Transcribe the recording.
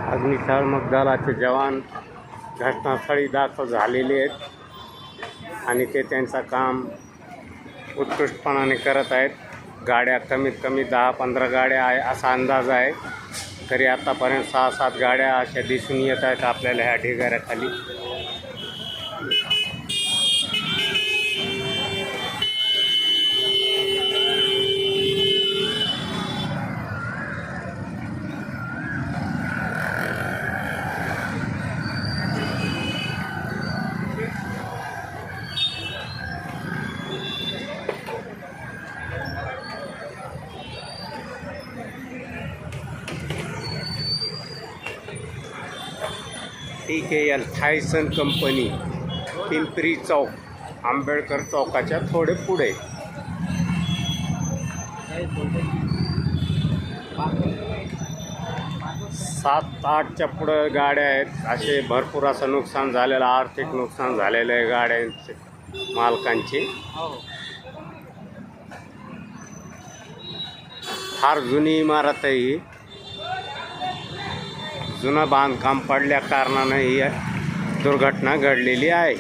अग्निशामक दलाचे जवान घटनास्थळी दाखल झालेले आहेत आणि ते त्यांचं काम उत्कृष्टपणाने करत आहेत. गाड्या कमीत कमी 10-15 गाड्या आहे असा अंदाज आहे. तरी आतापर्यंत 6-7 गाड्या अशा दिसून येत आहेत आपल्याला ह्या ढिगाऱ्याखाली. TKL थायसन कंपनी, पिंपरी चौक, आंबेडकर चौकाच्या थोडे पुढे. सात आठच्या पुढं गाड्या आहेत. असे भरपूर असं नुकसान झालेलं, आर्थिक नुकसान झालेलं आहे गाड्यांचे मालकांचे. फार जुनी इमारत आहे ही. जुनं बांधकाम पडल्या कारणानं ही दुर्घटना घडलेली आहे.